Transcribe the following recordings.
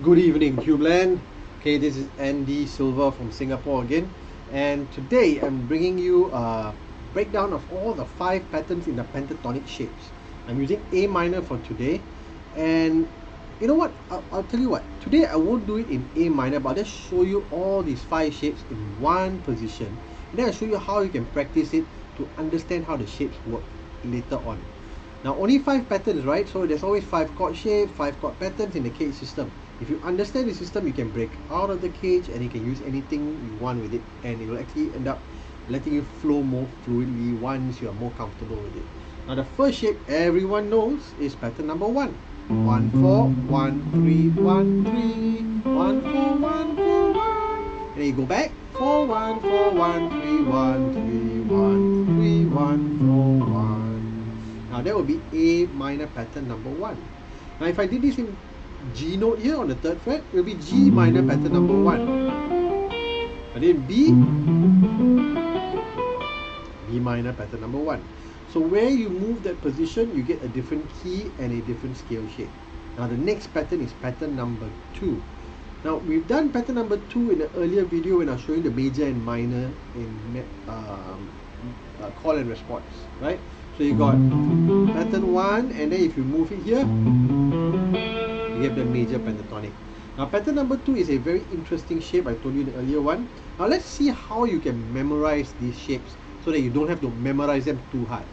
Good evening, Cubeland. Okay, this is Andy Silva from Singapore again, and today I'm bringing you a breakdown of all the 5 patterns in the pentatonic shapes. I'm using A minor for today, and you know what? I'll tell you what. Today I won't do it in A minor, but I'll just show you all these 5 shapes in one position, and then I'll show you how you can practice it to understand how the shapes work later on. Now, only 5 patterns, right? So there's always 5 chord shapes, 5 chord patterns in the cage system. If you understand the system, you can break out of the cage and you can use anything you want with it, and it will actually end up letting you flow more fluidly once you are more comfortable with it. Now, the first shape everyone knows is pattern number 1. 1 4 1 3 1 3 1 4 1 4 1, and then you go back 4 1 4 1 3 1 3 1 3 1 4 1. Now that will be A minor pattern number 1. Now if I did this in G note here on the 3rd fret, it will be G minor pattern number 1. And then B minor pattern number 1. So where you move that position, you get a different key and a different scale shape. Now the next pattern is pattern number 2. Now we've done pattern number 2 in the earlier video when I was showing the major and minor in call and response, right? So you got pattern 1, and then if you move it here, you have the major pentatonic. Now pattern number 2 is a very interesting shape. I told you in the earlier one. Now let's see how you can memorize these shapes so that you don't have to memorize them too hard.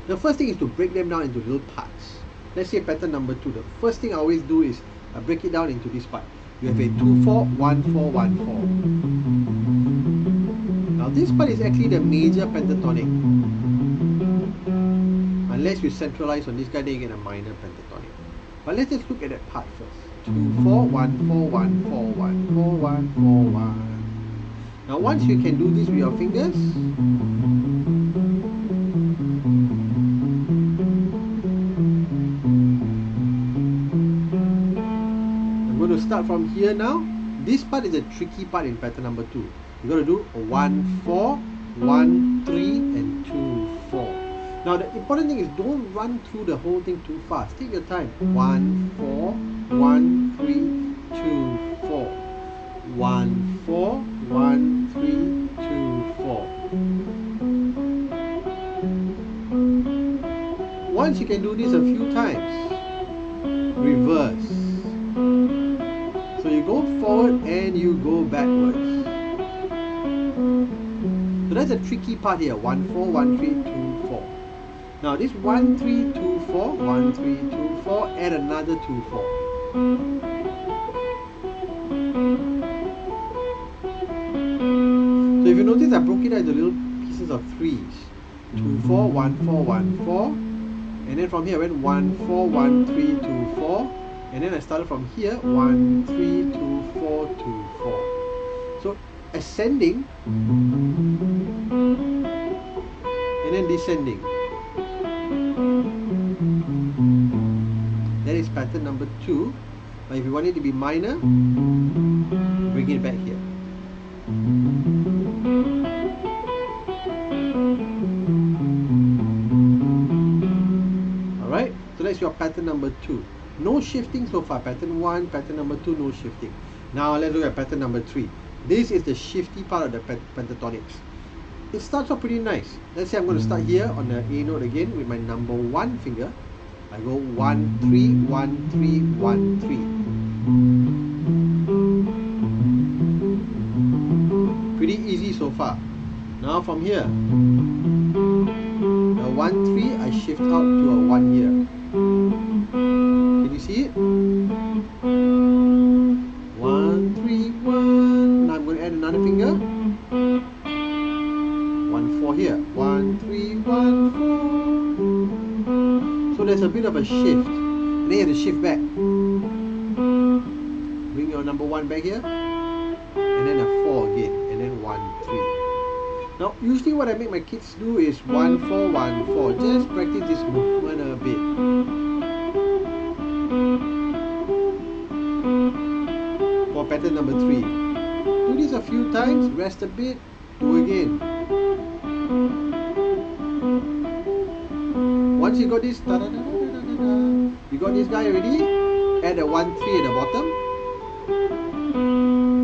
The first thing is to break them down into little parts. Let's say pattern number 2. The first thing I always do is I break it down into this part. You have a 2 4 1 4 1 4. Now this part is actually the major pentatonic. Unless you centralize on this guy, then you get a minor pentatonic. But let's just look at that part first. 2 4 1 4 1 4 1 4 1 4 1. Now once you can do this with your fingers, I'm going to start from here now. This part is a tricky part in pattern number 2. You got to do 1 4 1 3 and 2 4. Now the important thing is don't run through the whole thing too fast. Take your time. 1 4 1 3 2 4. 1 4 1 3 2 4. Once you can do this a few times, reverse. So you go forward and you go backwards. So that's a tricky part here. 1 4 1 3 2 4. Now this 1 3 2 4 1 3 2 4, add another 2 4. So if you notice, I broke it out into little pieces of 3s. 2 4 1 4 1 4, and then from here I went 1 4 1 3 2 4, and then I started from here 1 3 2 4 2 4. So ascending and then descending. That is pattern number 2. Now if you want it to be minor, bring it back here. Alright, so that's your pattern number 2. No shifting so far. Pattern 1, pattern number 2, no shifting. Now let's look at pattern number 3. This is the shifty part of the pentatonics. It starts off pretty nice. Let's say I'm going to start here on the A note again with my number 1 finger. I go 1 3 1 3 1 3. Pretty easy so far. Now from here, the 1 3 I shift out to a 1 here. Can you see it? 1 3 1. Now I'm going to add another finger. 1 4 here. 1 3 1 4. So there's a bit of a shift. And then you have to shift back. Bring your number 1 back here. And then a 4 again. And then 1 3. Now usually what I make my kids do is 1 4 1 4. Just practice this movement a bit. For pattern number 3. Do this a few times. Rest a bit. Do again. Once you got this, you got this guy already, add a 1 3 at the bottom,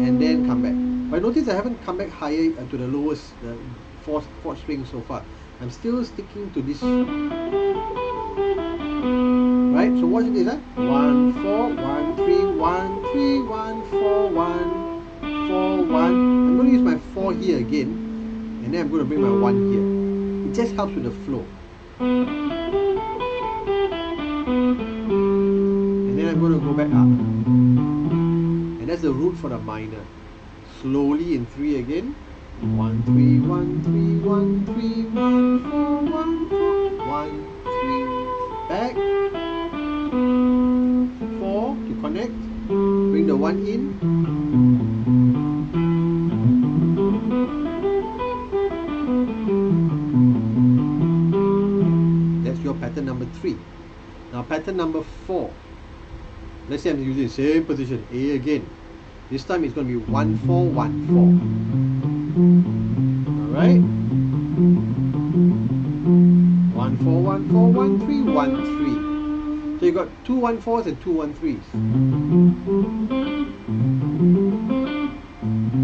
and then come back. But notice I haven't come back higher to the lowest, the fourth string so far. I'm still sticking to this. Right, so watch this, 1 4 1 3 1 3 1 4 1 4 1. I'm going to use my 4 here again, and then I'm going to bring my 1 here. It just helps with the flow. And then I'm going to go back up, and that's the root for the minor. Slowly in 3 again. 1 3 1 3 1 3 1 4 1 4 1 3. Back. 4 to connect. Bring the 1 in. That's your pattern number 3. Now pattern number 4. Let's say I'm using the same position, A again. This time it's going to be 1 4 1 4. Alright? 1 4 1 4 1 3 1 3. So you got 2 1 4s and 2 1 3s.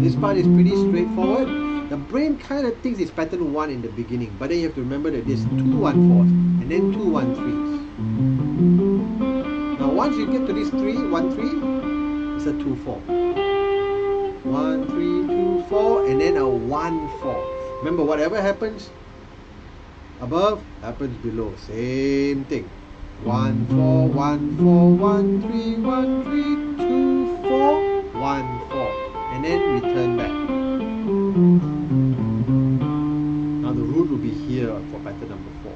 This part is pretty straightforward. The brain kind of thinks it's pattern 1 in the beginning, but then you have to remember that there's 2 1 4s and then 2 1 3s. Now once you get to this 3 1 3, it's a 2 4. 1 3 2 4, and then a 1 4. Remember, whatever happens above happens below. Same thing. 1 4 1 4 1 3 1 3 2 4 1 4, and then return back. Now the root will be here for pattern number 4.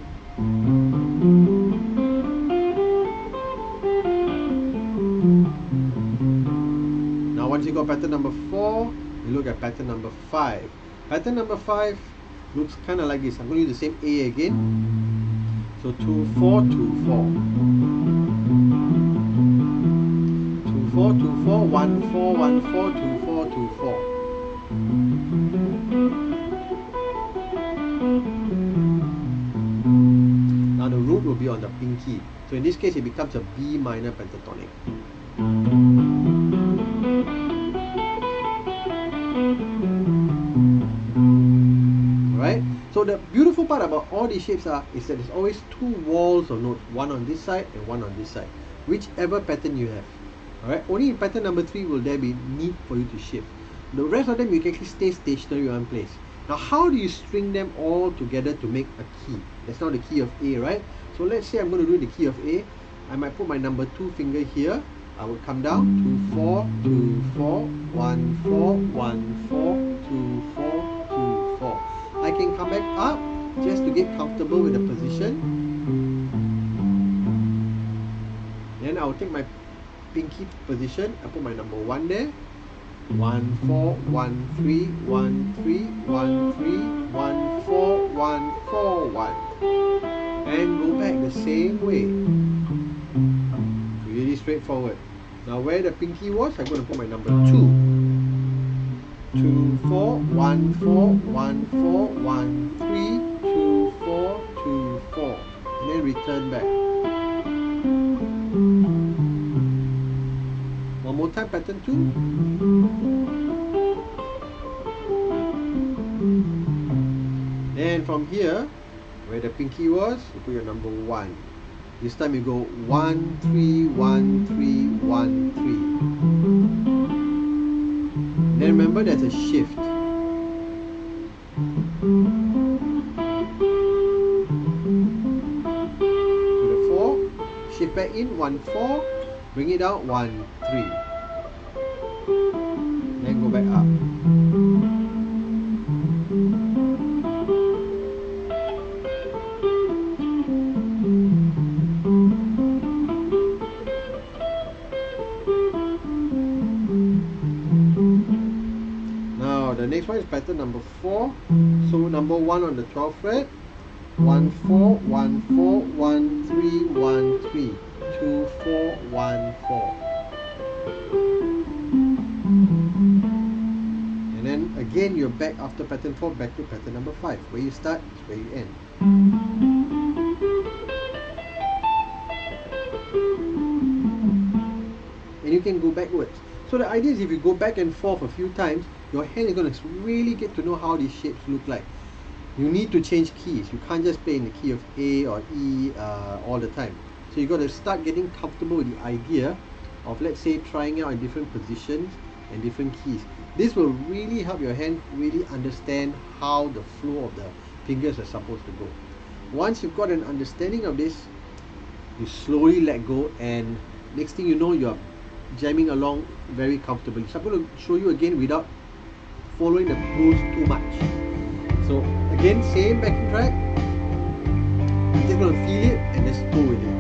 Now once you got pattern number 4, you look at pattern number 5. Pattern number 5 looks kind of like this. I'm going to use the same A again. So 2 4 2 4. 2 4 2 4 1 4 1 4 2 4 2 4. Now the root will be on the pinky. So in this case it becomes a B minor pentatonic. Right? So the beautiful part about all these shapes is that there's always 2 walls of notes, one on this side and one on this side, whichever pattern you have. Alright, only in pattern number 3 will there be need for you to shift. The rest of them you can actually stay stationary in one place. Now how do you string them all together to make a key? That's now the key of A, right? So let's say I'm going to do the key of A. I might put my number 2 finger here. I would come down 2 4 2 4 1 4 1 4 2 4 2 4. I can come back up just to get comfortable with the position. Then I'll take my pinky position. I put my number 1 there. 1 4 1 3 1 3 1 3 1 4 1 4 1, and go back the same way. Really straightforward. Now where the pinky was, I'm going to put my number 2. 2 4 1 4 1 4 1 3 2 4 2 4, and then return back. One more time, pattern 2. Then from here, where the pinky was, you put your number 1. This time you go 1 3 1 3 1 3. Then remember there's a shift. To the 4, shift back in 1 4, bring it out 1 3. Then go back up. The next one is pattern number 4. So number 1 on the 12th fret, 1 4 1 4 1 3 1 3 2 4 1 4. And then again you're back after pattern 4 back to pattern number 5. Where you start is where you end. you can go backwards. So the idea is if you go back and forth a few times, your hand is going to really get to know how these shapes look like. You need to change keys. You can't just play in the key of A or E all the time. So you got to start getting comfortable with the idea of, let's say, trying out in different positions and different keys. This will really help your hand really understand how the flow of the fingers are supposed to go. Once you've got an understanding of this, you slowly let go, and next thing you know, you're jamming along very comfortably. So I'm going to show you again without following the rules too much. So again, same backing track. You're just going to feel it and just go with it.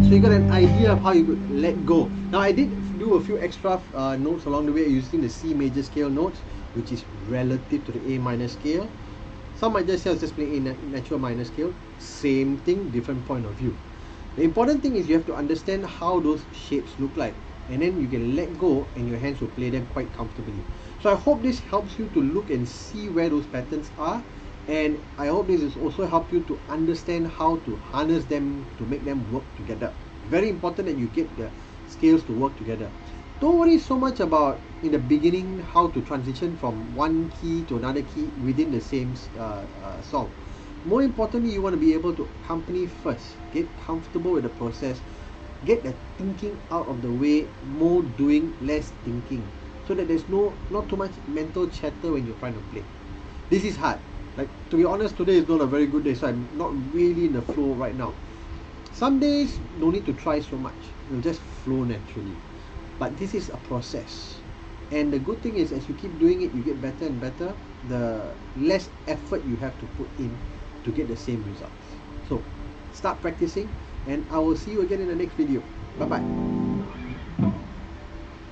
So you got an idea of how you could let go. Now I did do a few extra notes along the way using the C major scale notes, which is relative to the A minor scale. Some might just say I was just playing in natural minor scale. Same thing, different point of view. The important thing is you have to understand how those shapes look like, and then you can let go and your hands will play them quite comfortably. So I hope this helps you to look and see where those patterns are, and I hope this has also helped you to understand how to harness them to make them work together. Very important that you get the scales to work together. Don't worry so much about in the beginning how to transition from one key to another key within the same song. More importantly, you want to be able to accompany first, get comfortable with the process, get the thinking out of the way, more doing, less thinking, so that there's not too much mental chatter when you're trying to play. This is hard. Like, to be honest, today is not a very good day, so I'm not really in the flow right now. Some days no need to try so much, you'll just flow naturally. But this is a process, and the good thing is as you keep doing it, you get better and better, the less effort you have to put in to get the same results. So start practicing, and I will see you again in the next video. Bye bye.